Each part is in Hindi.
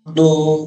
तो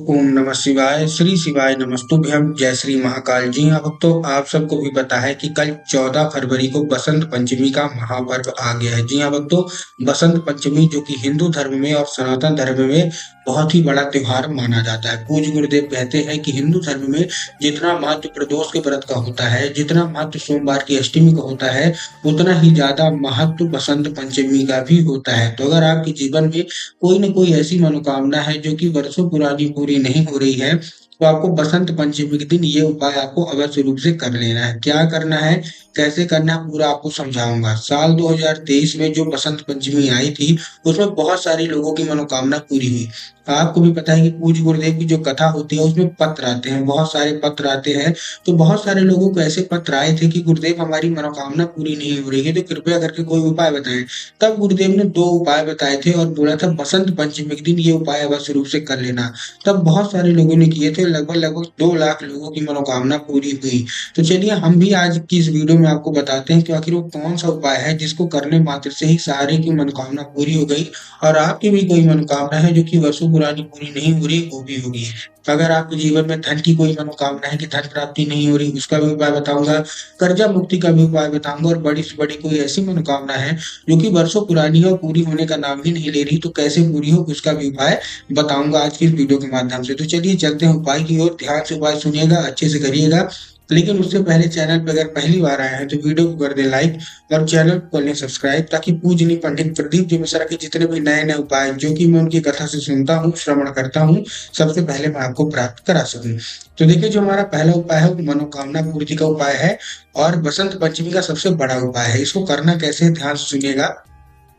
ओम नमः शिवाय, श्री शिवाय नमस्तुभ्यम, जय श्री महाकाल। जी हाँ भक्तों, आप सबको भी पता है कि कल 14 फरवरी को बसंत पंचमी का महापर्व आ गया है। जी हाँ भक्तों, बसंत पंचमी जो कि हिंदू धर्म में और सनातन धर्म में बहुत ही बड़ा त्योहार माना जाता है। पूज्य गुरुदेव कहते हैं कि हिंदू धर्म में जितना महत्व प्रदोष के व्रत का होता है, जितना महत्व सोमवार की अष्टमी का होता है, उतना ही ज्यादा महत्व बसंत पंचमी का भी होता है। तो अगर आपके जीवन में कोई न कोई ऐसी मनोकामना है जो कि वर्षों पुरानी पूरी नहीं हो रही है, तो आपको बसंत पंचमी के दिन ये उपाय आपको अवश्य रूप से कर लेना है। क्या करना है, कैसे करना है, पूरा आपको समझाऊंगा। साल 2023 में जो बसंत पंचमी आई थी, उसमें बहुत सारे लोगों की मनोकामना पूरी हुई। आपको भी पता है कि पूज्य गुरुदेव की जो कथा होती है उसमें पत्र आते हैं, बहुत सारे पत्र आते हैं। तो बहुत सारे लोगों को ऐसे पत्र आए थे कि गुरुदेव हमारी मनोकामना पूरी नहीं हो रही है, तो कृपया करके कोई उपाय बताएं। तब गुरुदेव ने दो उपाय बताए थे और बोला था बसंत पंचमी के दिन ये उपाय अवश्य रूप से कर लेना। तब बहुत सारे लोगों ने किए थे, लगभग लगभग 2 लाख लोगों की मनोकामना पूरी हुई। तो चलिए हम भी आज की इस वीडियो में आपको बताते हैं कि आखिर वो कौन सा उपाय है जिसको करने मात्र से ही सारे की मनोकामना पूरी हो गई, और आपकी भी कोई मनोकामना है जो कि वर्षों पुरानी पूरी नहीं हो रही, वो भी होगी। अगर आपके जीवन में धन की कोई मनोकामना है कि धन प्राप्ति नहीं हो रही, उसका भी उपाय बताऊंगा। कर्जा मुक्ति का भी उपाय बताऊंगा, और बड़ी से बड़ी कोई ऐसी मनोकामना है जो कि वर्षों पुरानी है और पूरी होने का नाम ही नहीं ले रही, तो कैसे पूरी हो उसका भी उपाय बताऊंगा आज की इस वीडियो के माध्यम से। तो चलिए चलते हैं उपाय की ओर। ध्यान से उपाय सुनिएगा, अच्छे से करिएगा। लेकिन उससे पहले चैनल पर अगर पहली बार आए हैं तो वीडियो को कर दें लाइक, और चैनल को कर लें सब्सक्राइब, ताकि पूजनीय पंडित प्रदीप जी मिश्रा के जितने भी नए नए उपाय जो कि मैं उनकी कथा से सुनता हूँ, श्रवण करता हूँ, सबसे पहले मैं आपको प्राप्त करा सकूं। तो देखिए, जो हमारा पहला उपाय है वो मनोकामना पूर्ति का उपाय है, और बसंत पंचमी का सबसे बड़ा उपाय है। इसको करना कैसे है, ध्यान से सुनिएगा।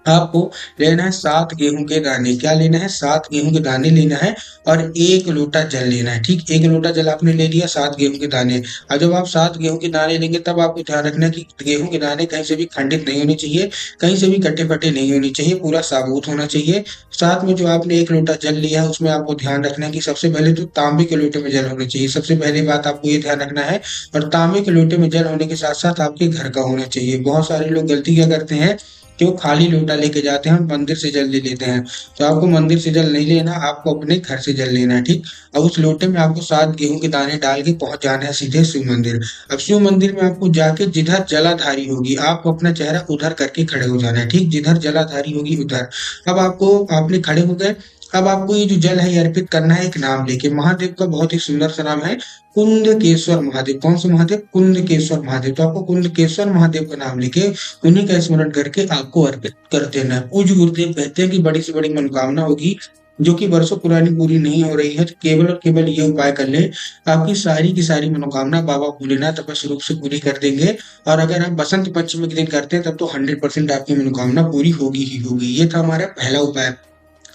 आपको लेना है 7 गेहूं के दाने। क्या लेना है, 7 गेहूं के दाने लेना है, और 1 लोटा जल लेना है। ठीक, 1 लोटा जल आपने ले लिया, 7 गेहूं के दाने। और जब आप 7 गेहूं के दाने लेंगे तब आपको ध्यान रखना है कि गेहूं के दाने कहीं से भी खंडित नहीं होने चाहिए, कहीं से भी कटे फटे नहीं होने चाहिए, पूरा साबुत होना चाहिए। साथ में जो आपने 1 लोटा जल लिया है उसमें आपको ध्यान रखना है कि सबसे पहले तो तांबे के लोटे में जल होना चाहिए। सबसे पहली बात आपको ये ध्यान रखना है। और तांबे के लोटे में जल होने के साथ साथ आपके घर का होना चाहिए। बहुत सारे लोग गलती क्या करते हैं कि वो खाली लोटा लेके जाते हैं और मंदिर से जल ले लेते हैं। तो आपको मंदिर से जल नहीं लेना, आपको अपने घर से जल लेना है। ठीक, अब उस लोटे में आपको 7 गेहूं के दाने डाल के पहुंच जाना है सीधे शिव मंदिर। अब शिव मंदिर में आपको जाके जिधर जलाधारी होगी, आपको अपना चेहरा उधर करके खड़े हो जाना है। ठीक, जिधर जलाधारी होगी उधर। अब आपको, आपने खड़े हो गए, अब आपको ये जो जल है ये अर्पित करना है एक नाम लेके। महादेव का बहुत ही सुंदर सा नाम है, कुंदकेश्वर महादेव। कौन से महादेव, कुंदकेश्वर महादेव। तो आपको कुंदकेश्वर महादेव का नाम लेके उन्हीं का स्मरण करके आपको अर्पित कर देना है। पूज्य गुरुदेव कहते हैं कि बड़ी से बड़ी मनोकामना होगी जो कि वर्षों पुरानी पूरी नहीं हो रही है, तो केवल और केवल ये उपाय कर ले, आपकी सारी की सारी मनोकामना बाबा भोलेनाथ अवश्य रूप से पूरी कर देंगे। और अगर आप बसंत पंचमी के दिन करते हैं तब तो 100% आपकी मनोकामना पूरी होगी ही होगी। ये था हमारा पहला उपाय।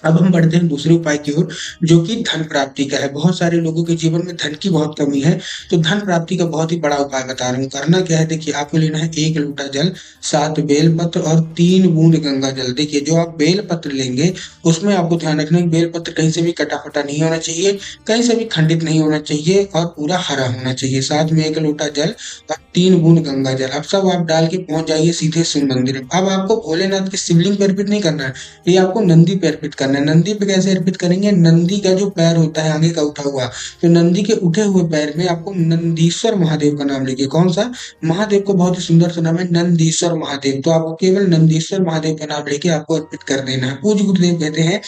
अब हम बढ़ते हैं दूसरे उपाय की ओर, जो कि धन प्राप्ति का है। बहुत सारे लोगों के जीवन में धन की बहुत कमी है, तो धन प्राप्ति का बहुत ही बड़ा उपाय बता रहा हूँ। करना क्या है, देखिए आपको लेना है 1 लोटा जल, 7 बेलपत्र और 3 बूंद गंगा जल। देखिए, जो आप बेल पत्र लेंगे उसमें आपको ध्यान रखना है कि बेल पत्र कहीं से भी कटा फटा नहीं होना चाहिए, कहीं से भी खंडित नहीं होना चाहिए, और पूरा हरा होना चाहिए। साथ में 1 लोटा जल और 3 बूंद गंगा जल। अब सब आप डाल के पहुंच जाइए सीधे शिव मंदिर। अब आपको भोलेनाथ के शिवलिंग पर अर्पित नहीं करना है, ये आपको नंदी पे अर्पित करना है। नंदी पे कैसे अर्पित करेंगे, नंदी का जो पैर होता है आगे का उठा हुआ, तो नंदी के उठे हुए पैर में आपको नंदीश्वर महादेव का नाम लेके, कौन सा महादेव को बहुत ही सुंदर सा नाम है नंदीश्वर महादेव, तो आपको केवल नंदीश्वर महादेव का नाम लेके आपको अर्पित कर देना है। पूज्य गुरुदेव कहते हैं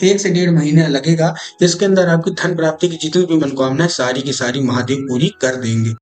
1 से 1.5 महीना लगेगा, जिसके अंदर आपकी धन प्राप्ति की जितनी भी मनोकामना है सारी की सारी महादेव पूरी कर देंगे।